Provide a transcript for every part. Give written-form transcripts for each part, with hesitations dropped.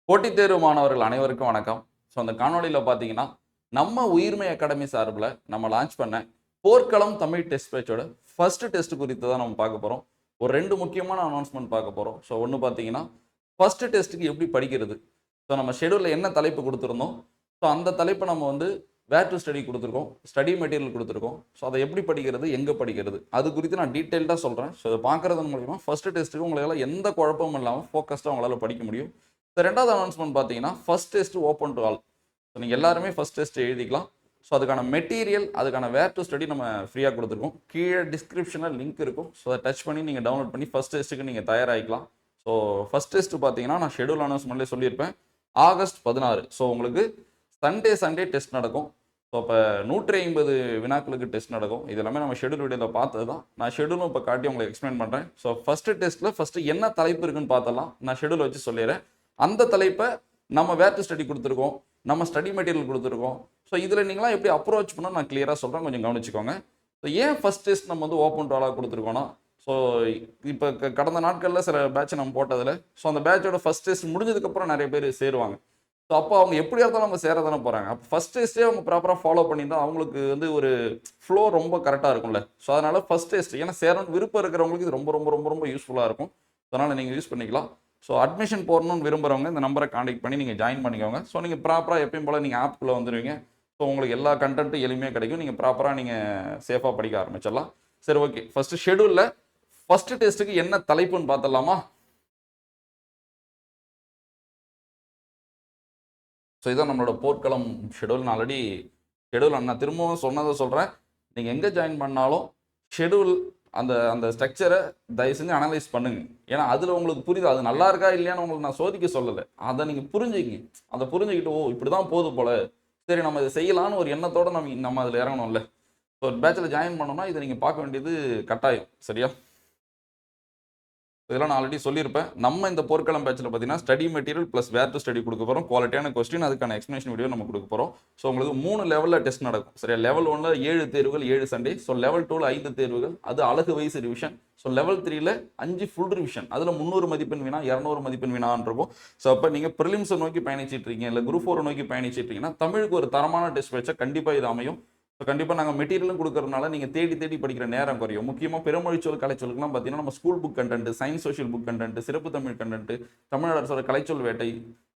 போட்டித் தேர்வு மாணவர்கள் அனைவருக்கும் வணக்கம். ஸோ அந்த காணொளியில் பார்த்தீங்கன்னா நம்ம உயிர்மை அகாடமி சார்பில் நம்ம லான்ச் பண்ண போர்க்களம் தமிழ் டெஸ்ட் பேட்சோட ஃபர்ஸ்ட் டெஸ்ட் குறித்து தான் நம்ம பார்க்க போகிறோம். ஒரு ரெண்டு முக்கியமான அனௌன்ஸ்மெண்ட் பார்க்க போகிறோம். ஸோ ஒன்று பார்த்தீங்கன்னா ஃபர்ஸ்ட் டெஸ்ட்டுக்கு எப்படி படிக்கிறது. ஸோ நம்ம ஷெடியூலில் என்ன தலைப்பு கொடுத்துருந்தோம், ஸோ அந்த தலைப்பை நம்ம வேர் டு ஸ்டடி கொடுத்துருக்கோம், ஸ்டடி மெட்டீரியல் கொடுத்துருக்கோம். ஸோ அதை எப்படி படிக்கிறது, எங்கே படிக்கிறது, அது குறித்து நான் டீட்டெயில்டாக சொல்கிறேன். ஸோ அதை பார்க்குறது மூலிமா ஃபர்ஸ்ட் டெஸ்ட்டுக்கு உங்களால் எந்த குழப்பமும் இல்லாமல் ஃபோக்கஸ்டாக உங்களால் படிக்க முடியும். ஸோ ரெண்டாவது அனௌன்ஸ்மெண்ட் பார்த்தீங்கன்னா first test open to all. So நீங்கள் எல்லாருமே ஃபர்ஸ்ட் டெஸ்ட் எழுதிக்கலாம். ஸோ அதுக்கான மெட்டீரியல், அதுக்கான வேர் டு ஸ்டடி நம்ம ஃப்ரீயாக கொடுத்துருக்கோம். கீழே டிஸ்கிரிப்ஷனில் லிங்க் இருக்கும். ஸோ அதை டச் பண்ணி நீங்கள் டவுன்லோட் பண்ணி ஃபர்ஸ்ட் டெஸ்ட்டுக்கு நீங்கள் தயாராகிக்கலாம். ஸோ ஃபர்ஸ்ட் டெஸ்ட் பார்த்தீங்கன்னா நான் ஷெடியூல் அனௌன்ஸ்மெண்ட்லேயே சொல்லியிருப்பேன், ஆகஸ்ட் 16. ஸோ உங்களுக்கு சண்டே டெஸ்ட் நடக்கும். ஸோ இப்போ 150 வினாக்களுக்கு டெஸ்ட் நடக்கும். இது எல்லாமே நம்ம ஷெடியூல் வீடியோவில் பார்த்தது தான். நான் ஷெடியூலும் இப்போ காட்டி உங்களுக்கு எக்ஸ்பிளைன் பண்ணுறேன். ஸோ ஃபர்ஸ்ட் டெஸ்ட்டில் ஃபஸ்ட்டு என்ன தலைப்பு இருக்குன்னு பார்த்தலாம். நான் ஷெடியூல் வச்சு சொல்லிடுறேன். அந்த தலைப்பை நம்ம வேர் டு ஸ்டடி கொடுத்துருக்கோம், நம்ம ஸ்டடி மெட்டீரியல் கொடுத்துருக்கோம். ஸோ இதில் நீங்களாம் எப்படி அப்ரோச் பண்ணணும் நான் கிளியராக சொல்கிறேன், கொஞ்சம் கவனிச்சுக்கோங்க. ஸோ ஏன் ஃபஸ்ட் டெஸ்ட் நம்ம ஓப்பன் டு ஆலாக கொடுத்துருக்கோன்னா, ஸோ இப்போ கடந்த நாட்களில் சில பேட்ச் நம்ம போட்டதில், ஸோ அந்த பேட்சோட ஃபஸ்ட் டெஸ்ட் முடிஞ்சதுக்கப்புறம் நிறைய பேர் சேருவாங்க. ஸோ அப்போ அவங்க எப்படியா இருந்தாலும் அவங்க சேர தானே போகிறாங்க. அப்போ ஃபஸ்ட் டெஸ்ட்டே அவங்க ப்ராப்பராக ஃபாலோ பண்ணியிருந்தால் அவங்களுக்கு ஒரு ஃப்ளோ ரொம்ப கரெக்டாக இருக்கும்ல. ஸோ அதனால் ஃபஸ்ட் டெஸ்ட் ஏன்னா சேரணும் விருப்பம் இருக்கிறவங்களுக்கு இது ரொம்ப ரொம்ப ரொம்ப ரொம்ப யூஸ்ஃபுல்லாக இருக்கும். அதனால் நீங்கள் யூஸ் பண்ணிக்கலாம். ஸோ அட்மிஷன் போடணும்னு விரும்புகிறவங்க இந்த நம்பரை காண்டாக்ட் பண்ணி நீங்கள் ஜாயின் பண்ணிக்கோங்க. ஸோ நீங்கள் ப்ராப்பராக எப்பயும் போல் நீங்கள் ஆப்புக்குள்ளே வந்துடுவீங்க. ஸோ உங்களுக்கு எல்லா கண்டென்ட்டும் எளிமையாக கிடைக்கும். நீங்கள் ப்ராப்பராக நீங்கள் சேஃபாக படிக்க ஆரம்பிச்சிடலாம். சரி, ஓகே. ஃபஸ்ட்டு ஷெடியூலில் ஃபஸ்ட்டு டெஸ்ட்டுக்கு என்ன தலைப்புன்னு பார்த்துடலாமா? ஸோ இதான் நம்மளோட போர்க்களம் ஷெடியூல். நான் ஆல்ரெடி நான் திரும்பவும் சொன்னதை சொல்கிறேன். நீங்கள் எங்கே ஜாயின் பண்ணாலும் ஷெடியூல் அந்த அந்த ஸ்ட்ரக்சரை தயவு செஞ்சு அனலைஸ் பண்ணுங்க. ஏன்னா அதில் உங்களுக்கு புரியுது அது நல்லா இருக்கா இல்லையான்னு உங்களுக்கு நான் சோதிக்க சொல்லலை. அதை நீங்கள் புரிஞ்சுக்கிங்க. அதை புரிஞ்சுக்கிட்டு இப்படி தான் போகுது போல, சரி நம்ம இதை செய்யலான்னு ஒரு எண்ணத்தோடு நம்ம அதில் இறங்கணும்ல. ஸோ ஒரு பேட்சில் ஜாயின் பண்ணோம்னா இதை நீங்கள் பார்க்க வேண்டியது கட்டாயம். சரியா? இதெல்லாம் நான் ஆல்ரெடி சொல்லியிருப்பேன். நம்ம இந்த போர்க்களம் பேட்சில் பார்த்தீங்கன்னா study material plus where to study கொடுக்க போகிறோம். குவாலிட்டியான கொஸ்டின், அதுக்கான எக்ஸ்பிளேஷன் வீடியோ நம்ம கொடுக்க போகிறோம். ஸோ உங்களுக்கு 3 லெவலில் டெஸ்ட் நடக்கும். சரியா? லெவல் 1ல் 7 தேர்வுகள் 7 சண்டே. ஸோ லெவல் 2ல் 5 தேர்வுகள், அது அழகு வயசு ரிவிஷன். ஸோ லெவல் 3ல் 5 ஃபுல் ரிவிஷன், அதில் 300 மதிப்பெண் வினா 200 மதிப்பெண் வினான்னு இருக்கும். ஸோ அப்போ நீங்கள் ப்ரிலிம்ஸை நோக்கி பயணிச்சிட்டு இருக்கீங்க, இல்லை குரூப் 4 நோக்கி பயணிச்சிட்டு இருக்கீங்கன்னா தமிழுக்கு ஒரு தரமான டெஸ்ட் வச்சா கண்டிப்பாக இது அமையும். ஸோ கண்டிப்பாக நாங்கள் மெட்டீரியலும் கொடுக்கறதுனால நீங்கள் தேடி படிக்கிற நேரம் குறையும். முக்கியமாக பிறமொழிச்சொல் கலைச்சொல்லுக்குலாம் பார்த்தீங்கன்னா நம்ம school book content, science social book content, சிறப்பு தமிழ் கண்டென்ட், தமிழ்நாடு அரசோட கலைச்சொல் வேட்டை,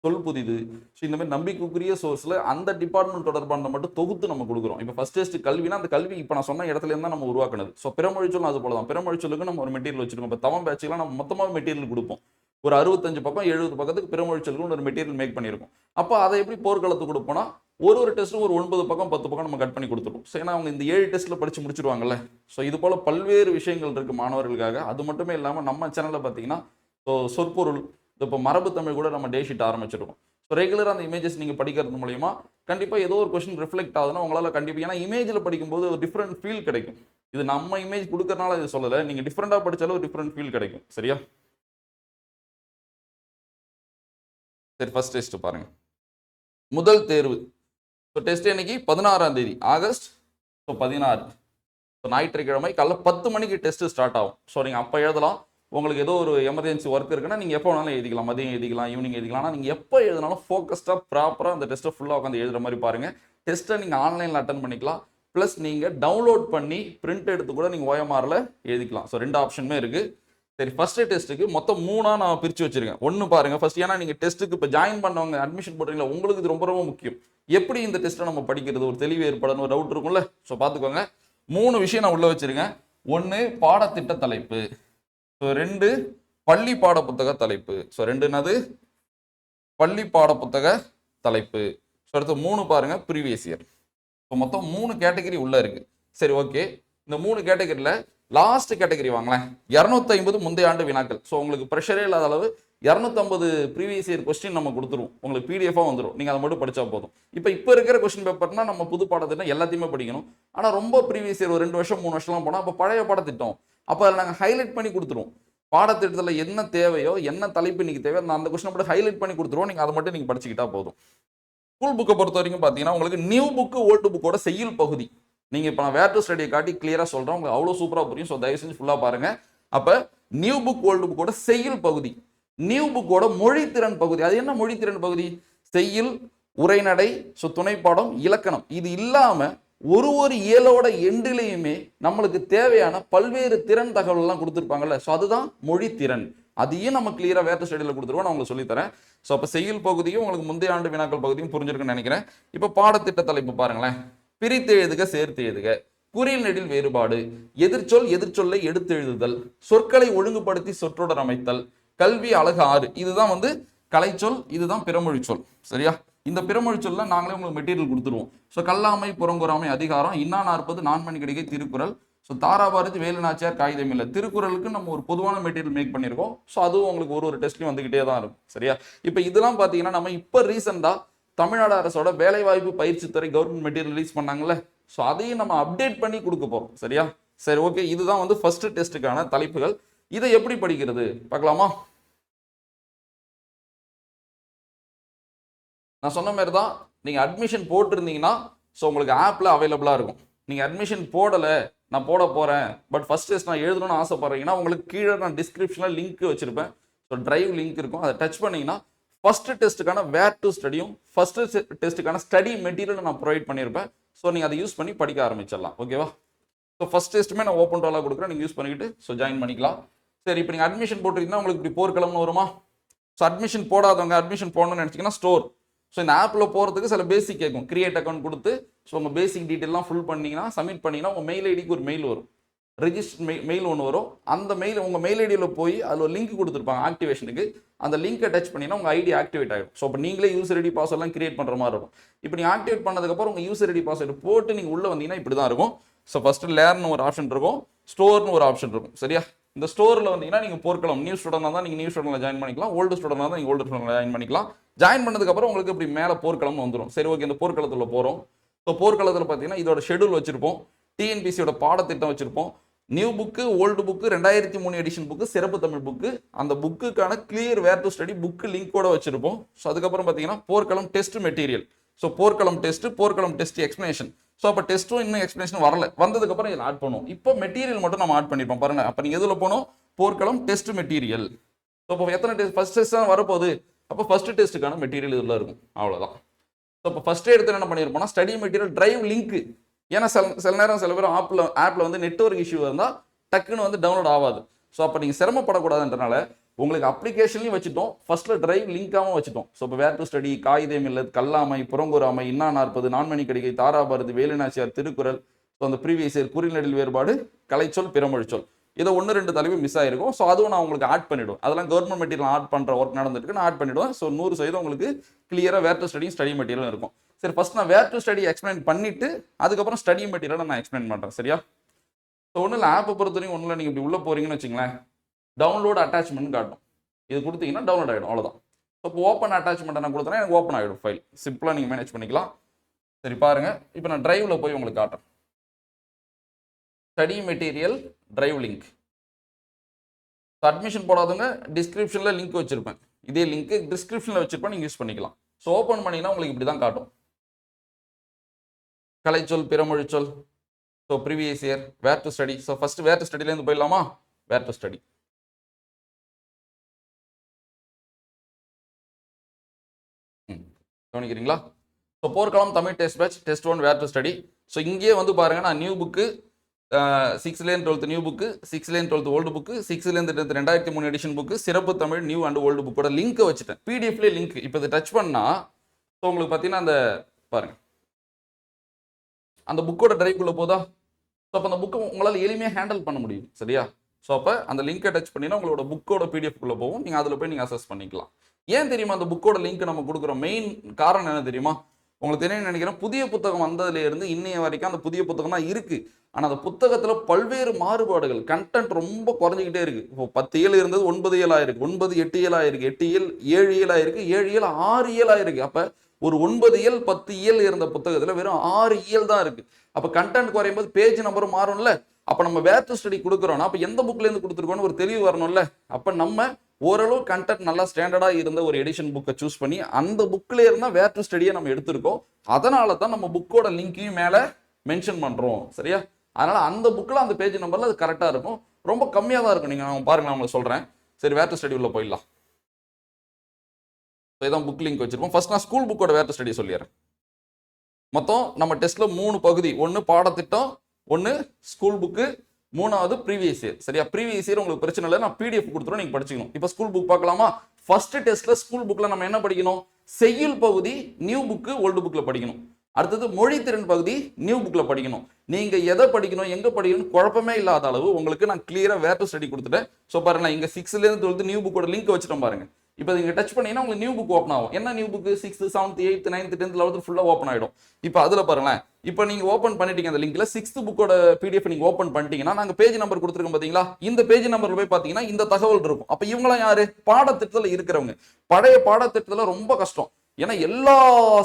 சொல் புதிது, ஸோ இந்த மாதிரி நம்பிக்கைக்குரிய சோர்ஸில் அந்த டிபார்ட்மெண்ட் தொடர்பான மட்டும் தொகுத்து நம்ம கொடுக்குறோம். இப்போ ஃபஸ்ட் டெஸ்ட் கல்வினா அந்த கல்வி இப்போ நான் சொன்ன இடத்துல இருந்தால் நம்ம உருவாக்குனது. ஸோ பிறமொழிச்சொல் அது போல தான். பிறமொழிச்சொல்லுக்கு நம்ம ஒரு மெட்டீரியல் வச்சிருக்கோம். இப்போ தமிழ் பேட்சுக்கெலாம் நம்ம மொத்தமாக மெட்டீரியல் கொடுப்போம். ஒரு 65 பக்கம் 70 பக்கத்துக்கு பிறமொழிச்சொல்லுக்கு ஒரு மெட்டீரியல் மேக் பண்ணியிருக்கோம். அப்போ அதை எப்படி போர்க்களத்துக்கு கொடுப்போம்னா ஒரு டெஸ்ட்டும் ஒரு 9 பக்கம் 10 பக்கம் நம்ம கட் பண்ணி கொடுத்துருவோம். ஸோ ஏன்னா அவங்க இந்த 7 டெஸ்ட்டில் படித்து முடிச்சிருவாங்கல்ல. ஸோ இது போல் பல்வேறு விஷயங்கள் இருக்குது மாணவர்களுக்காக. அது மட்டுமே இல்லாமல் நம்ம சேனலில் பார்த்தீங்கன்னா ஸோ சொற்பொருள், இப்போ மரபு தமிழ் கூட நம்ம டே ஷீட் ஆரம்பிச்சிருக்கோம். ஸோ ரெகுலராக அந்த இமேஜஸ் நீங்கள் படிக்கிறது மூலிமா கண்டிப்பாக ஏதோ ஒரு கொஸ்டின் ரிஃப்ளெக்ட் ஆகுதுன்னா உங்களால் கண்டிப்பாக, ஏன்னா இமேஜில் படிக்கும்போது ஒரு டிஃப்ரெண்ட் ஃபீல் கிடைக்கும். இது நம்ம இமேஜ் கொடுக்கறனால இது சொல்லலை, நீங்கள் டிஃப்ரெண்ட்டாக படித்தாலும் ஒரு டிஃப்ரெண்ட் ஃபீல் கிடைக்கும். சரியா? சரி, ஃபர்ஸ்ட் டெஸ்ட் பாருங்கள். முதல் தேர்வு. ஸோ டெஸ்ட் இன்னைக்கு 16ஆம் தேதி ஆகஸ்ட். ஸோ 16, ஸோ ஞாயிற்றுக்கிழமை காலைல 10 மணிக்கு டெஸ்ட்டு ஸ்டார்ட் ஆகும். ஸோ நீங்கள் அப்போ எழுதலாம். உங்களுக்கு ஏதோ ஒரு எமர்ஜென்சி ஒர்க் இருக்குன்னா நீங்கள் எப்போ வேணாலும் எழுதிக்கலாம். மதியம் எழுதிக்கலாம், ஈவினிங் எழுதிக்கலாம். ஆனால் நீங்கள் எப்போ எழுதினாலும் ஃபோக்கஸ்டாக ப்ராப்பராக அந்த டெஸ்ட்டை ஃபுல்லாக உட்காந்து எழுதுகிற மாதிரி பாருங்கள். டெஸ்ட்டை நீங்கள் ஆன்லைனில் அட்டன் பண்ணிக்கலாம். ப்ளஸ் நீங்கள் டவுன்லோட் பண்ணி பிரிண்ட் எடுத்து கூட நீங்கள் OMRல எழுதிக்கலாம். ஸோ 2 ஆப்ஷனுமே இருக்குது. சரி, ஃபர்ஸ்ட் டெஸ்ட்டுக்கு மொத்தம் 3ஆக நான் பிரித்து வச்சிருக்கேன். ஒன்று பாருங்கள் ஃபர்ஸ்ட், ஏன்னா நீங்கள் டெஸ்ட்டுக்கு இப்போ ஜாயின் பண்ணவங்க அட்மிஷன் போடுறீங்களா, உங்களுக்கு இது ரொம்ப ரொம்ப முக்கியம். எப்படி இந்த டெஸ்ட்டை நம்ம படிக்கிறது, ஒரு தெளிவு ஏற்படணும், ஒரு டவுட் இருக்கும்ல. ஸோ பார்த்துக்கோங்க. 3 விஷயம் நான் உள்ளே வச்சிருக்கேன். 1 பாடத்திட்ட தலைப்பு. ஸோ 2 பள்ளி பாட புத்தக தலைப்பு. ஸோ 2 என்னது? பள்ளி பாட புத்தக தலைப்பு. ஸோ அடுத்து 3 பாருங்கள் ப்ரீவியஸ் இயர். ஸோ மொத்தம் 3 கேட்டகரி உள்ளே இருக்குது. சரி, ஓகே. இந்த 3 கேட்டகரியில் லாஸ்ட் கேட்டகரி வாங்களேன், 250 முந்தைய ஆண்டு வினாக்கள். ஸோ உங்களுக்கு ப்ரெஷரே இல்லாத அளவு 250 ப்ரீவியஸ் இயர் கொஸ்டின் நம்ம கொடுத்துருவோம். உங்களுக்கு PDF-ஆக வந்துடும். நீங்கள் அதை மட்டும் படித்தா போதும். இப்போ இருக்கிற கொஸ்டின் பேப்பர்னா நம்ம புது பாடத்திட்டம் எல்லாத்தையுமே படிக்கணும். ஆனால் ரொம்ப ப்ரீவியஸ் இயர் ஒரு 2 வருஷம் 3 வருஷம்லாம் போனால் அப்போ பழைய பாடத்திட்டம் அப்போ அதில் நாங்கள் ஹைலைட் பண்ணி கொடுத்துருவோம். பாடத்திட்டத்தில் என்ன தேவையோ, என்ன தலைப்பு இன்னைக்கு தேவையோ அந்த கொஸ்டினை மட்டும் ஹைலைட் பண்ணி கொடுத்துருவோம். நீங்கள் அதை மட்டும் நீங்கள் படிச்சுக்கிட்டா போதும். ஸ்கூல் புக்கை பொறுத்த வரைக்கும் பார்த்தீங்கன்னா உங்களுக்கு நியூ புக்கு ஓல்டு புக்கோட செய்யுள் பகுதி. நீங்கள் இப்போ நான் வேர் டு ஸ்டடியை காட்டி கிளியராக சொல்கிறேன், உங்களுக்கு அவ்வளோ சூப்பராக புரியும். ஸோ தயவு செஞ்சு ஃபுல்லாக பாருங்கள். அப்போ நியூ புக் ஓல்டு புக்கோட செய்யுள் பகுதி. நியூ புக்கோட மொழித்திறன் பகுதி. அது என்ன மொழித்திறன் பகுதி? செய்யுள், உரைநடை, துணைப்பாடம், இலக்கணம். இது இல்லாம ஒரு இயலோட எண்டிலையுமே நம்மளுக்கு தேவையான பல்வேறு திறன் தகவல் எல்லாம் கொடுத்துருப்பாங்கல்ல, ஸோ அதுதான் மொழித்திறன். அதையும் நம்ம கிளியரா வேற ஸ்டடியில் கொடுத்துருவோம், நான் உங்களுக்கு சொல்லித்தரேன். ஸோ அப்போ செய்யுள் பகுதியும் உங்களுக்கு முந்தைய ஆண்டு வினாக்கள் பகுதியும் புரிஞ்சிருக்குன்னு நினைக்கிறேன். இப்போ பாடத்திட்ட தலைப்பு பாருங்களேன். பிரித்து எழுதுக, சேர்த்து எழுதுக, குறில் நெடில் வேறுபாடு, எதிர்ச்சொல் எதிர்ச்சொல்லை எடுத்து எழுதுதல், சொற்களை ஒழுங்குபடுத்தி சொற்றொடர் அமைத்தல், கல்வி அழகு 6. இதுதான் வந்து கலைச்சொல், இதுதான் பிறமொழி சொல். சரியா? இந்த பிறமொழி சொல்ல நாங்களே உங்களுக்கு மெட்டீரியல் கொடுத்துருவோம். ஸோ கல்லாமை, புறங்குறாமை, அதிகாரம், இன்னா 40, நான்மணி கடிகை, திருக்குறள், ஸோ தாராபாரதி, வேலுநாச்சியார், காகிதம் இல்லை. திருக்குறளுக்கு நம்ம ஒரு பொதுவான மெட்டீரியல் மேக் பண்ணியிருக்கோம். ஸோ அதுவும் உங்களுக்கு ஒரு டெஸ்ட்லையும் வந்துகிட்டே தான் இருக்கும். சரியா? இப்போ இதெல்லாம் பார்த்தீங்கன்னா நம்ம இப்போ ரீசெண்டாக தமிழ்நாடு அரசோட வேலைவாய்ப்பு பயிற்சித்துறை கவர்மெண்ட் மெட்டீரியல் ரிலீஸ் பண்ணாங்கல்ல, ஸோ அதையும் நம்ம அப்டேட் பண்ணி கொடுக்க போகிறோம். சரியா? சரி, ஓகே. இதுதான் வந்து ஃபர்ஸ்ட் டெஸ்ட்டுக்கான தலைப்புகள். இதை எப்படி படிக்கிறது பார்க்கலாமா? நான் சொன்ன மாதிரி தான், நீங்கள் அட்மிஷன் போட்டிருந்தீங்கன்னா ஸோ உங்களுக்கு ஆப்பில் அவைலபிளாக இருக்கும். நீங்கள் அட்மிஷன் போடலை, நான் போட போகிறேன் பட் ஃபஸ்ட் டெஸ்ட் நான் எழுதணும்னு ஆசைப்பட்றீங்கன்னா உங்களுக்கு கீழே நான் டிஸ்கிரிப்ஷனில் லிங்க் வச்சுருப்பேன். ஸோ டிரைவ் லிங்க் இருக்கும், அதை டச் பண்ணிங்கன்னா ஃபஸ்ட் டெஸ்ட்டுக்கான வேர் டு ஸ்டடியும் ஃபஸ்ட் டெஸ்ட்டுக்கான ஸ்டடி மெட்டீரியல் நான் ப்ரொவைட் பண்ணியிருப்பேன். ஸோ நீங்கள் அதை யூஸ் பண்ணி படிக்க ஆரம்பிச்சிடலாம். ஓகேவா? ஸோ ஃபஸ்ட் டெஸ்ட்டுமே நான் ஓப்பன் டாலாக கொடுக்குறேன், நீங்கள் யூஸ் பண்ணிக்கிட்டு ஸோ ஜாயின் பண்ணிக்கலாம். சரி, இப்போ நீங்கள் அட்மிஷன் போட்டிருக்கீங்கன்னா உங்களுக்கு இப்படி போர்க்கிழமை வருமா? ஸோ அட்மிஷன் போடாதவங்க அட்மிஷன் போடணும்னு நினச்சிங்கன்னா ஸ்டோர். ஸோ இந்த ஆப்பில் போகிறதுக்கு சில பேசிக் கேட்கும். கிரியேட் அக்கௌண்ட் கொடுத்து ஸோ உங்கள் பேசிக் டீட்டெயிலாம் ஃபுல் பண்ணிங்கன்னா சப்மிட் பண்ணிங்கன்னா உங்கள் மெயில் ஐடிக்கு ஒரு மெயில் வரும், ரிஜிஸ்டர் மெயில் ஒன்று வரும். அந்த மெயில் உங்கள் மெயில் ஐடியில் போய் அதில் ஒரு லிங்க் கொடுத்துருப்பாங்க ஆக்டிவேஷனுக்கு. அந்த லிங்கை டச் பண்ணிங்கன்னா உங்கள் ஐடி ஆக்டிவேட் ஆகிடும். ஸோ இப்போ நீங்களே யூசர் ஐடி பாஸ்வேர்ட்லாம் கிரியேட் பண்ணுற மாதிரி இருக்கும். இப்போ நீங்கள் ஆக்டிவேட் பண்ணதுக்கப்புறம் உங்கள் யூசர் ஐடி பாஸ்வேர்டு போட்டு நீங்கள் உள்ளே வந்தீங்கன்னா இப்படி தான் இருக்கும். ஸோ ஃபஸ்ட்டு லேர்னு ஒரு ஆப்ஷன் இருக்கும், ஸ்டோர்னு ஒரு ஆப்ஷன் இருக்கும். சரியா? இந்த ஸ்டோரில் வந்தீங்கன்னா நீங்கள் போர்க்கலாம். நியூ ஸ்டூடெண்டாக தான் நீங்கள் நியூ ஸ்டூடெண்ட்டில் ஜாயின் பண்ணிக்கலாம், ஓல்டு ஸ்டூடெண்டாக தான் நீங்கள் ஓல்டு ஸ்டூடெண்ட்டில் ஜாயின் பண்ணிக்கலாம். ஜாயின் பண்ணதுக்கப்புறம் உங்களுக்கு இப்படி மேலே போர்க்களம் வந்துடும். சரி, ஓகே. இந்த போர்க்களத்தில் போகிறோம். ஸோ போர்க்களத்தில் பார்த்தீங்கன்னா இதோட ஷெடியூல் வச்சிருப்போம், டிஎன்பிசியோட பாடத்திட்டம் வச்சிருப்போம், new book, old book, 2003 edition book, சிறப்பு தமிழ் புக்கு, அந்த புக்குக்கான clear where to study book லிங்கோட வச்சிருப்போம். ஸோ அதுக்கப்புறம் பார்த்தீங்கன்னா போர்க்களம் டெஸ்ட் மெட்டீரியல். ஸோ போர்க்களம் டெஸ்ட் எக்ஸ்பிளேஷன். ஸோ அப்போ டெஸ்ட்டும் இன்னும் எக்ஸ்பிளேஷன் வரல, வந்ததுக்கப்புறம் இதில் ஆட் பண்ணுவோம். இப்போ மெட்டீரியல் மட்டும் நம்ம ஆட் பண்ணியிருப்போம் பாருங்க. அப்போ நீங்கள் எதில் போகணும்? போர்க்களம் டெஸ்ட் மெட்டீரியல். ஸோ இப்போ எத்தனை டெஸ்ட்? ஃபர்ஸ்ட் டெஸ்ட் தான் வரப்போகுது. அப்போ ஃபர்ஸ்ட் டெஸ்ட்டுக்கான மெட்டீரியல் இதில் இருக்கும். அவ்வளோதான். ஸோ இப்போ ஃபர்ஸ்ட் எடுத்து என்ன பண்ணியிருப்போம்னா ஸ்டடி மெட்டீரியல் டிரைவ் லிங்க். ஏன்னா சில நேரம் சில பேர் ஆப்பில் வந்து நெட்வொர்க் இஷ்யூ இருந்தால் டக்குன்னு வந்து டவுன்லோட் ஆகாது. ஸோ அப்போ நீங்கள் சிரமப்படக்கூடாதுன்றனால உங்களுக்கு அப்ளிகேஷன்லையும் வச்சுட்டோம், ஃபர்ஸ்ட்ல டிரைவ் லிங்காகவும் வச்சுட்டோம். ஸோ இப்போ வேர் டு ஸ்டடி, காகிதம் இல்லது, கல்லாமை, புறங்குறாமை, இன்னா 40, நான்மணி கடிகை, தாராபாரதி, வேலுநாச்சியார், திருக்குறள், ஸோ அந்த ப்ரீவியஸ் இயர், குறில் நெடில் வேறுபாடு, கலைச்சொல், பிறமொழி சொல், இதை 1-2 தலைப்பு மிஸ் ஆயிருக்கும். ஸோ அதுவும் நான் உங்களுக்கு ஆட் பண்ணிவிடுவேன். அதெல்லாம் கவர்மெண்ட் மெட்டீரியல் ஆட் பண்ணுற ஒர்க் நடந்துட்டு நான் ஆட் பண்ணிவிடுவேன். ஸோ 100% உங்களுக்கு கிளியராக வேர் டு ஸ்டடி மெட்டீரியல் இருக்கும். சரி, ஃபர்ஸ்ட் நான் வேர் டு ஸ்டடி எக்ஸ்பிளைன் பண்ணிட்டு அதுக்கப்புறம் ஸ்டடி மெட்டீரியலை நான் எக்ஸ்பிளைன் பண்ணுறேன். சரியா? ஸோ ஒன்றும் இல்லை, ஆப்பை பொறுத்தவரைக்கும் ஒன்றும் இல்லை. நீங்கள் இப்படி உள்ளே போகிறீங்கன்னு வச்சுங்களேன், டவுன்லோட் அட்டாச்மெண்ட் காட்டும். இது கொடுத்தீங்கன்னா டவுன்லோட் ஆகிடும், அவ்வளோதான். ஸோ இப்போ ஓப்பன் அட்டாச்மெண்ட்டை நான் கொடுத்தேன்னா எனக்கு ஓப்பன் ஆகிடும் ஃபைல். சிம்பிளாக நீங்கள் மேனேஜ் பண்ணிக்கலாம். சரி பாருங்கள், இப்போ நான் டிரைவில் போய் உங்களுக்கு காட்டுறேன். Study material drive link. Admission போடாதவங்க டிஸ்கிரிப்ஷனில் லிங்க் வச்சுருப்பேன், இதே லிங்க் டிஸ்கிரிப்ஷனில் வச்சுருப்பேன், நீங்கள் யூஸ் பண்ணிக்கலாம். ஸோ ஓப்பன் பண்ணிங்கன்னா உங்களுக்கு இப்படி தான் காட்டும். கலைச்சொல், பிறமொழி சொல், so previous year, where to study. So first where to ஸ்டடிலேருந்து போயிடலாமா? Where to study. கவனிக்கிறீங்களா? ஸோ போர்க்களம் தமிழ் test batch test 1 where to study. So இங்கேயே வந்து பாருங்க, நான் new book 6th 12th new book, 6th 12th old book, 6th 10th 2003 edition book, சிறப்பு தமிழ் நியூ அண்ட் ஓல்டு புக்கோட லிங்க்கை வச்சுட்டேன். பிடிஎஃப்லேயே லிங்க். இப்போ இதை டச் பண்ணால் ஸோ உங்களுக்கு பார்த்தீங்கன்னா அந்த பாருங்க அந்த புக்கோட டிரைவ்க்குள்ளே போதா? ஸோ அப்போ அந்த புக்கை உங்களால் எளிமையாக ஹேண்டில் பண்ண முடியும். சரியா? ஸோ அப்போ அந்த லிங்கை டச் பண்ணினா உங்களோட புக்கோட பிடிஎஃப்குள்ளே போகும், நீங்கள் அதில் போய் நீங்கள் அசஸ் பண்ணிக்கலாம். ஏன் தெரியுமா அந்த புக்கோட லிங்க் நம்ம கொடுக்குறோம்? மெயின் காரணம் என்ன தெரியுமா? உங்களுக்கு தெரியும் நினைக்கிறேன், புதிய புத்தகம் வந்ததுலேருந்து இன்னைய வரைக்கும் அந்த புதிய புத்தகம் தான் இருக்குது. ஆனால் அந்த புத்தகத்தில் பல்வேறு மாறுபாடுகள், கண்டென்ட் ரொம்ப குறைஞ்சிக்கிட்டே இருக்குது. இப்போ 10 இயல் இருந்தது 9 இயல் ஆயிருக்கு, 9 8 இயல் ஆயிருக்கு, 8 இயல் 7 இயல் ஆயிருக்கு, 7 இயல் 6 இயல் ஆயிருக்கு. அப்போ ஒரு 9 இயல் 10 இயல் இருந்த புத்தகத்தில் வெறும் 6 இயல் தான் இருக்குது. அப்போ கண்டென்ட் குறையும் போது பேஜ் நம்பரும் மாறும்ல. அப்போ நம்ம வேர் டு ஸ்டடி கொடுக்குறோம்னா அப்போ எந்த புக்லேருந்து கொடுத்துருக்கோன்னு ஒரு தெளிவு வரணும்ல. அப்போ நம்ம ஓரளவு கண்டென்ட் நல்லா ஸ்டாண்டர்டாக இருந்த ஒரு எடிஷன் புக்கை சூஸ் பண்ணி அந்த புக்கில் இருந்தால் வேர் டு ஸ்டடியை நம்ம எடுத்திருக்கோம். அதனால தான் நம்ம புக்கோட லிங்கையும் மேலே மென்ஷன் பண்ணுறோம். சரியா? அதனால் அந்த புக்கில் அந்த பேஜ் நம்பரில் அது கரெக்டாக இருக்கும். ரொம்ப கம்மியாக தான் இருக்கும். நீங்கள் பாருங்க, நான் உங்களுக்கு சொல்கிறேன். சரி, வேர் டு ஸ்டடி உள்ள போயிடலாம். இதான் புக் லிங்க் வச்சிருப்போம். ஃபர்ஸ்ட் நான் ஸ்கூல் புக்கோட வேர் டு ஸ்டடி சொல்லிடுறேன். மொத்தம் நம்ம டெஸ்ட்ல 3 பகுதி, ஒன்று பாடத்திட்டம், ஒன்று ஸ்கூல் புக்கு, மூணாவது ப்ரீவியஸ் இயர். சரியா? ப்ரீவியஸ் இயர் உங்களுக்கு பிரச்சனை இல்லை, நான் பிடிஎஃப் கொடுத்துருவோம், நீங்க படிச்சுக்கணும். இப்போ ஸ்கூல் புக் பார்க்கலாமா? ஃபர்ஸ்ட் டெஸ்ட்ல ஸ்கூல் புக்ல நம்ம என்ன படிக்கணும்? செய்யுள் பகுதி நியூ புக்கு ஓல்டு புக்ல படிக்கணும். அடுத்தது மொழித்திறன் பகுதி நியூ புக்ல படிக்கணும். நீங்க எதை படிக்கணும், எங்க படிக்கணும் குழப்பமே இல்லாத அளவு உங்களுக்கு நான் கிளியரா வேர் டு ஸ்டடி கொடுத்துட்டேன். ஸோ பாருங்க, இங்க 6ல இருந்து 12 நியூ புக்கோட லிங்க் வச்சுட்டோம் பாருங்க. இப்போ நீங்க டச் பண்ணீங்கன்னா உங்களுக்கு நியூ புக் ஓப்பன் ஆகும். என்ன new book? 6th 7th 8th 9th 10th 11th ஃபுல்லா ஓப்பன் ஆயிடும். இப்போ அதுல பாருங்களேன், இப்போ நீங்க ஓப்பன் பண்ணிட்டீங்க அந்த லிங்க்ல 6th புக்கோட பிடிஎஃப் நீங்க ஓப்பன் பண்ணிட்டீங்கன்னா நாங்க பேஜ் நம்பர் கொடுத்துருக்கோம் பாத்தீங்களா? இந்த பேஜ் நம்பர்ல போய் பாத்தீங்கன்னா இந்த தகவல் இருக்கும். அப்ப இவங்களாம் யாரு? பாடத்திட்டத்துல இருக்கிறவங்க. பழைய பாடத்திட்டத்துல ரொம்ப கஷ்டம், ஏன்னா எல்லா